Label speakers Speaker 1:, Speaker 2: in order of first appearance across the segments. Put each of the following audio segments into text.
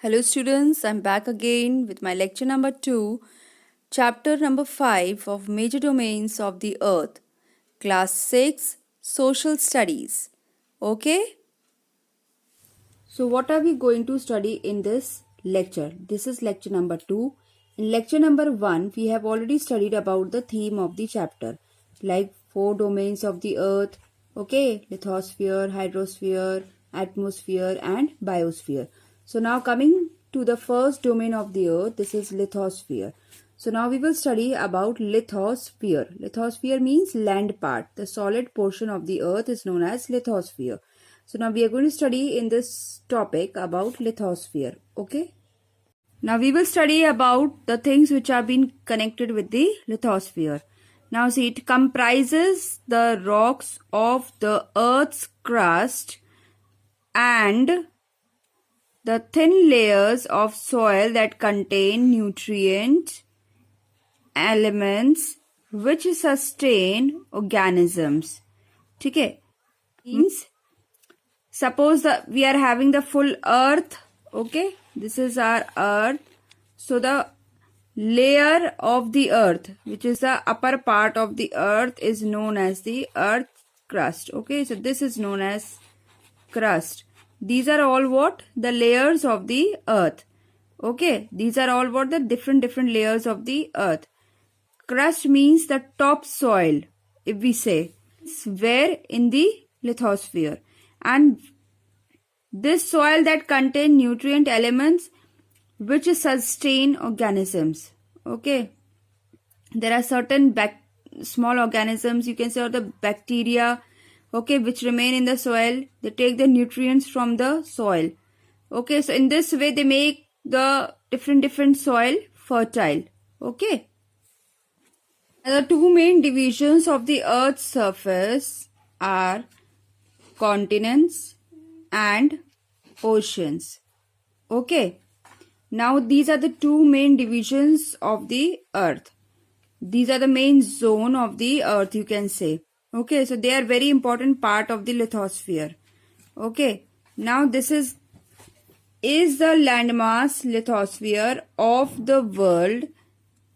Speaker 1: Hello students, I'm back again with my lecture number 2, chapter number 5 of Major Domains of the Earth, class 6, Social Studies. Okay? So what are we going to study in this lecture? This is lecture number 2. In lecture number 1, we have already studied about the theme of the chapter, like 4 domains of the Earth, okay? Lithosphere, hydrosphere, atmosphere and biosphere. So now coming to the first domain of the Earth, this is lithosphere. So now we will study about lithosphere. Lithosphere means land part. The solid portion of the Earth is known as lithosphere. So now we are going to study in this topic about lithosphere. Okay. Now we will study about the things which have been connected with the lithosphere. Now see, it comprises the rocks of the Earth's crust and the thin layers of soil that contain nutrient elements which sustain organisms. Okay. Means suppose that we are having the full earth, okay, this is our earth. So the layer of the earth, which is the upper part of the earth, is known as the earth crust. Okay, so this is known as crust. These are all what? The layers of the earth. Okay, these are all what? The different layers of the earth. Crust means the top soil, if we say, where in the lithosphere, and this soil that contain nutrient elements which sustain organisms. Okay, there are certain small organisms, you can say, or the bacteria, okay, which remain in the soil. They take the nutrients from the soil. Okay, so in this way they make the different soil fertile. Okay. The two main divisions of the Earth's surface are continents and oceans. Okay. Now these are the two main divisions of the Earth. These are the main zone of the Earth, you can say. Okay, so they are very important part of the lithosphere. Okay. Now this is the landmass lithosphere of the world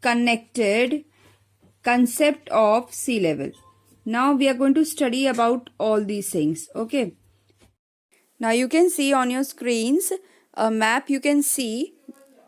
Speaker 1: connected concept of sea level. Now we are going to study about all these things. Okay. Now you can see on your screens a map. You can see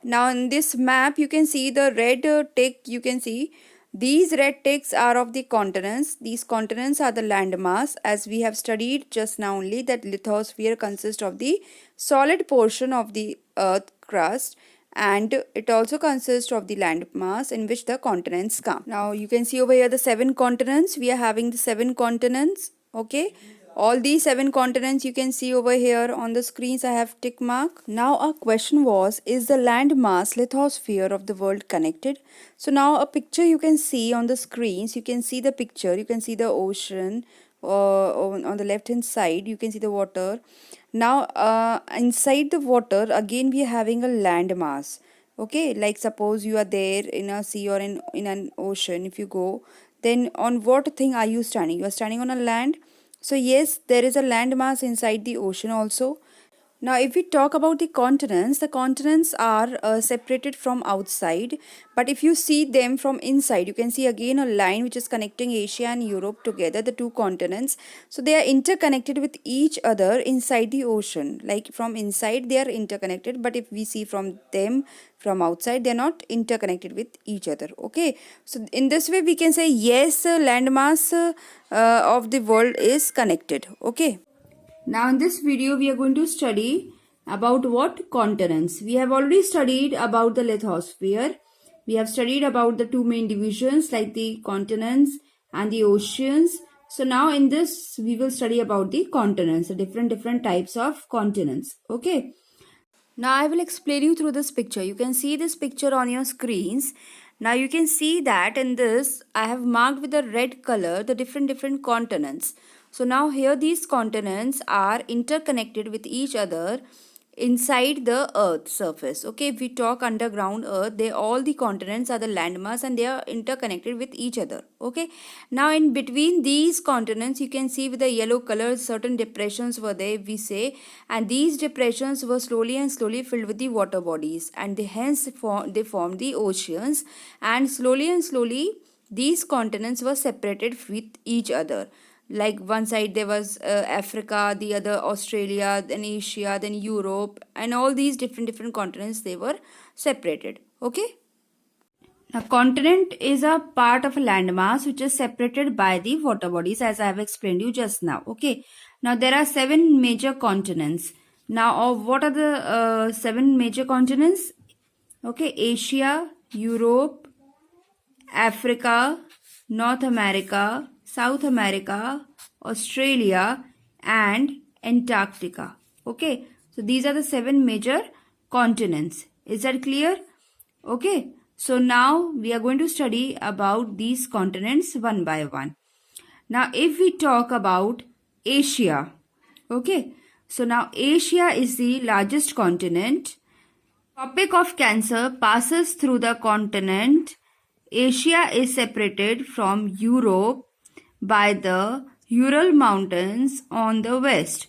Speaker 1: now in this map you can see the red tick. You can see these red ticks are of the continents. These continents are the landmass, as we have studied just now only, that lithosphere consists of the solid portion of the earth crust, and it also consists of the landmass in which the continents come. Now you can see over here the 7 continents. We are having the 7 continents. Okay, all these 7 continents you can see over here on the screens. I have tick mark. Now our question was, is the landmass lithosphere of the world connected? So now a picture you can see on the screens. You can see the picture. You can see the ocean. On the left hand side you can see the water. Now inside the water again we are having a landmass. Okay, like suppose you are there in a sea or in an ocean. If you go, then on what thing are you standing? You are standing on a land. So yes, there is a landmass inside the ocean also. Now, if we talk about the continents are separated from outside. But if you see them from inside, you can see again a line which is connecting Asia and Europe together, the two continents. So they are interconnected with each other inside the ocean. Like from inside, they are interconnected. But if we see from them from outside, they are not interconnected with each other. Okay. So in this way, we can say yes, landmass of the world is connected. Okay. Now in this video we are going to study about what? Continents. We have already studied about the lithosphere. We have studied about the two main divisions like the continents and the oceans. So now in this we will study about the continents, the different types of continents. Okay. Now I will explain you through this picture. You can see this picture on your screens. Now you can see that in this I have marked with a red color the different continents. So now here these continents are interconnected with each other inside the earth surface. Okay, if we talk underground earth, they all the continents are the landmass and they are interconnected with each other. Okay, now in between these continents you can see with the yellow color certain depressions were there, we say, and these depressions were slowly and slowly filled with the water bodies, and they hence they formed the oceans, and slowly these continents were separated with each other. Like one side there was Africa, the other Australia, then Asia, then Europe, and all these different continents, they were separated. Okay, now continent is a part of a landmass which is separated by the water bodies, as I have explained you just now. Okay, now there are 7 major continents. Now what are the 7 major continents? Okay, Asia, Europe, Africa, North America, South America, Australia, and Antarctica. Okay, so these are the 7 major continents. Is that clear? Okay, so now we are going to study about these continents one by one. Now, if we talk about Asia, okay, so now Asia is the largest continent. Tropic of Cancer passes through the continent. Asia is separated from Europe by the Ural Mountains on the west.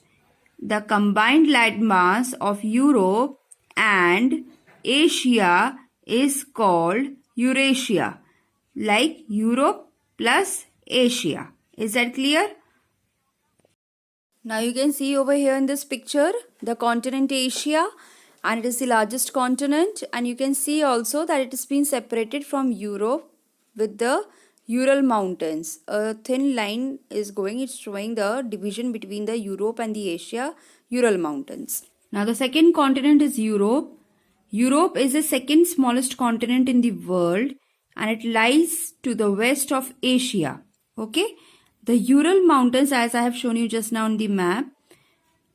Speaker 1: The combined landmass of Europe and Asia is called Eurasia, like Europe plus Asia. Is that clear? Now you can see over here in this picture the continent Asia, and it is the largest continent, and you can see also that it has been separated from Europe with the Ural Mountains. A thin line is going, it's showing the division between the Europe and the Asia Ural Mountains. Now the second continent is Europe. Europe is the second smallest continent in the world, and it lies to the west of Asia. Okay, the Ural Mountains, as I have shown you just now on the map,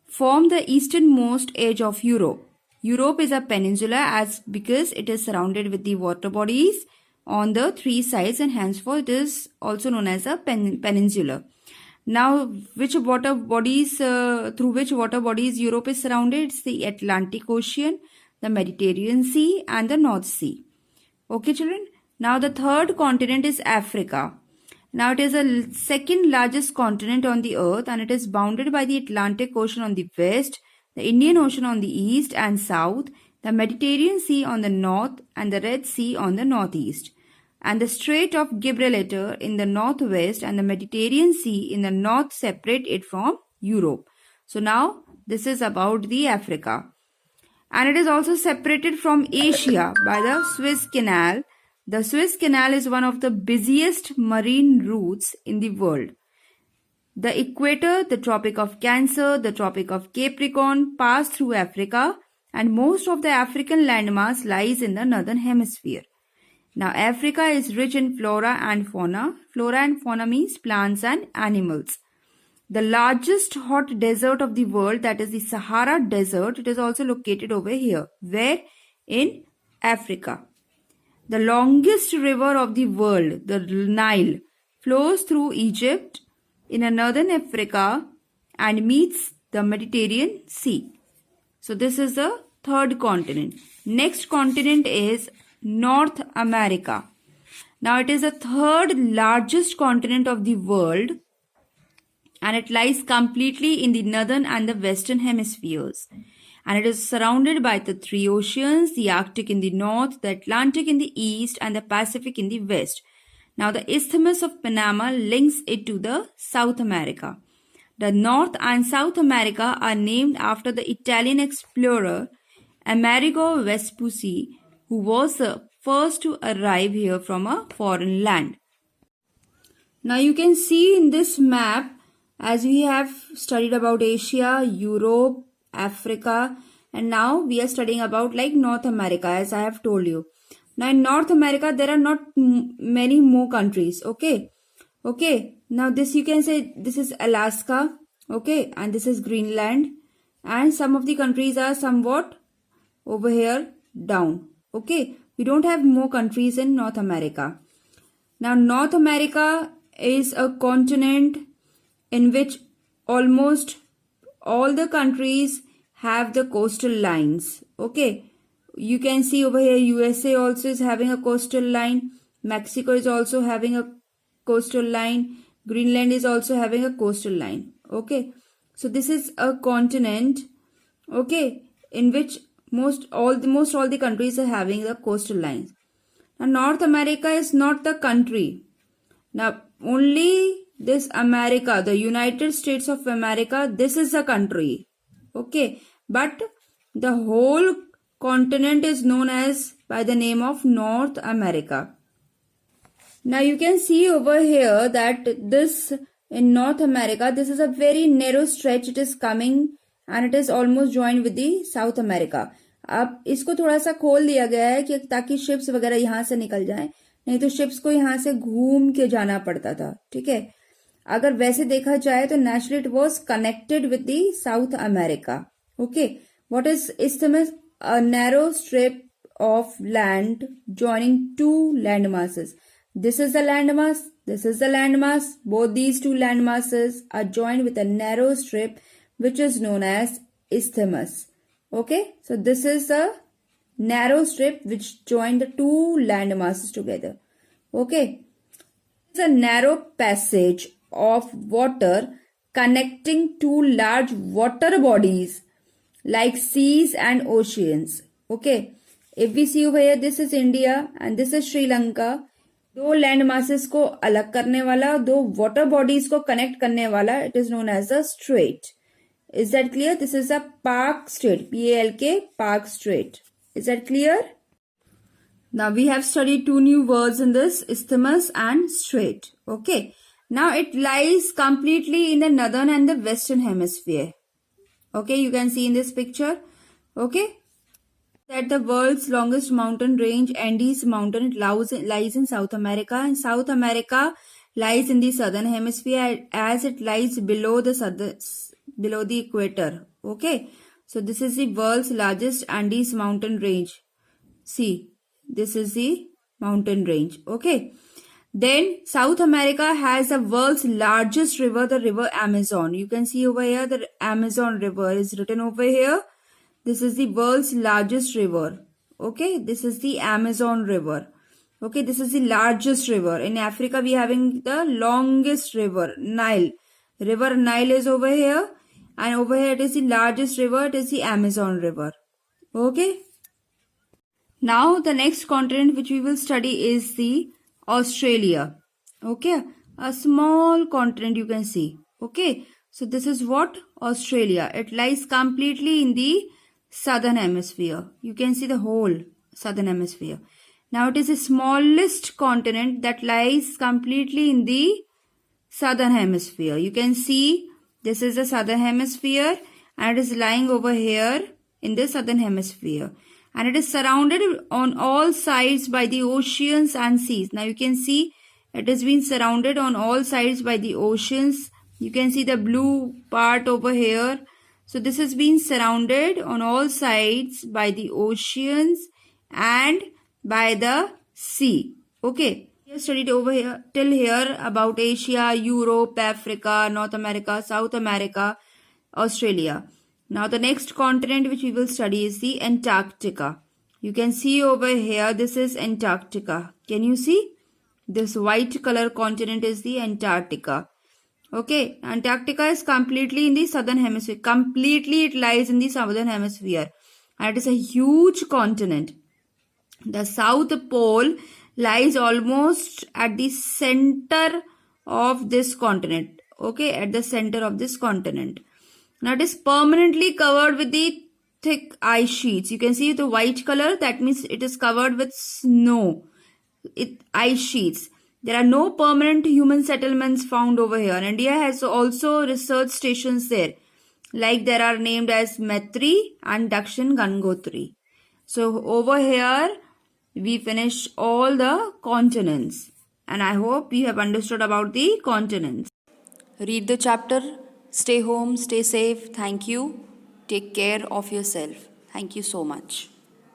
Speaker 1: form the easternmost edge of Europe. Europe is a peninsula because it is surrounded with the water bodies on the 3 sides, and henceforth it is also known as a peninsula. Now, which water bodies through which water bodies Europe is surrounded? It's the Atlantic Ocean, the Mediterranean Sea, and the North Sea. Okay, children. Now the third continent is Africa. Now it is the second largest continent on the earth, and it is bounded by the Atlantic Ocean on the west, the Indian Ocean on the east and south, the Mediterranean Sea on the north, and the Red Sea on the northeast, and the Strait of Gibraltar in the northwest and the Mediterranean Sea in the north separate it from Europe. So now this is about the Africa. And it is also separated from Asia by the Suez Canal. The Suez Canal is one of the busiest marine routes in the world. The equator, the Tropic of Cancer, the Tropic of Capricorn pass through Africa, and most of the African landmass lies in the northern hemisphere. Now, Africa is rich in flora and fauna. Flora and fauna means plants and animals. The largest hot desert of the world, that is the Sahara Desert, it is also located over here. Where? In Africa. The longest river of the world, the Nile, flows through Egypt in northern Africa and meets the Mediterranean Sea. So this is the third continent. Next continent is North America. Now it is the third largest continent of the world, and it lies completely in the northern and the western hemispheres. And it is surrounded by the 3 oceans, the Arctic in the north, the Atlantic in the east, and the Pacific in the west. Now the Isthmus of Panama links it to the South America. The North and South America are named after the Italian explorer Amerigo Vespucci, who was the first to arrive here from a foreign land. Now you can see in this map, as we have studied about Asia, Europe, Africa, and now we are studying about like North America, as I have told you. Now in North America, there are not many more countries. Okay. Now this you can say this is Alaska. Okay. And this is Greenland. And some of the countries are somewhat over here down. Okay. We don't have more countries in North America. Now North America is a continent in which almost all the countries have the coastal lines. Okay, you can see over here USA also is having a coastal line. Mexico is also having a coastal line. Greenland is also having a coastal line. Okay, so this is a continent, okay, in which most all the countries are having the coastal lines. Now North America is not the country. Now only this America, the United States of America, this is a country. Okay, but the whole continent is known as by the name of North America. Now you can see over here that this in North America, this is a very narrow stretch. It is coming and it is almost joined with the South America. अब इसको थोड़ा सा खोल दिया गया है कि ताकि शिप्स वगैरह यहाँ से निकल जाएं, नहीं तो शिप्स को यहाँ से घूम के जाना पड़ता था. ठीक है, अगर वैसे देखा जाए तो naturally it was connected with the south America. Okay, what is isthmus? A narrow strip of land joining two landmasses. This is the landmass, this is the landmass. Both these two landmasses are joined with a narrow strip which is known as isthmus. Okay, so this is a narrow strip which join the two landmasses together. Okay, it's a narrow passage of water connecting two large water bodies like seas and oceans. Okay, if we see over here, this is India and this is Sri Lanka. दो land masses को अलग करने वाला, दो water bodies को connect करने वाला, it is known as a strait. Is that clear? This is a Palk strait, PALK, Palk strait. Is that clear? Now we have studied two new words in this, isthmus and strait. Okay, now it lies completely in the northern and the western hemisphere. Okay, you can see in this picture. Okay, that the world's longest mountain range, Andes Mountain, it lies in South America, and South America lies in the southern hemisphere as it lies below the equator. Okay, so this is the world's largest Andes mountain range. See, this is the mountain range. Okay, then South America has the world's largest river, the river Amazon. You can see over here the Amazon river is written over here. This is the world's largest river. Okay, this is the Amazon river. Okay, this is the largest river. In Africa, we are having the longest river, Nile. River Nile is over here, and over here it is the largest river. It is the Amazon river. Okay. Now the next continent which we will study is the Australia. Okay, a small continent you can see. Okay, so this is what? Australia. It lies completely in the southern hemisphere. You can see the whole southern hemisphere. Now it is the smallest continent that lies completely in the southern hemisphere. You can see this is the southern hemisphere and it is lying over here in the southern hemisphere. And it is surrounded on all sides by the oceans and seas. Now you can see it has been surrounded on all sides by the oceans. You can see the blue part over here. So this has been surrounded on all sides by the oceans and by the sea. Okay, we have studied over here till here about Asia, Europe, Africa, North America, South America, Australia. Now the next continent which we will study is the Antarctica. You can see over here, this is Antarctica. Can you see? This white color continent is the Antarctica. Okay, Antarctica is completely in the southern hemisphere. Completely it lies in the southern hemisphere. And it is a huge continent. The South Pole lies almost at the center of this continent. Okay, at the center of this continent. Now it is permanently covered with the thick ice sheets. You can see the white color, that means it is covered with snow. Ice sheets. There are no permanent human settlements found over here. India has also research stations there. Like there are named as Maitri and Dakshin Gangotri. So over here we finished all the continents. And I hope you have understood about the continents. Read the chapter. Stay home, stay safe. Thank you. Take care of yourself. Thank you so much.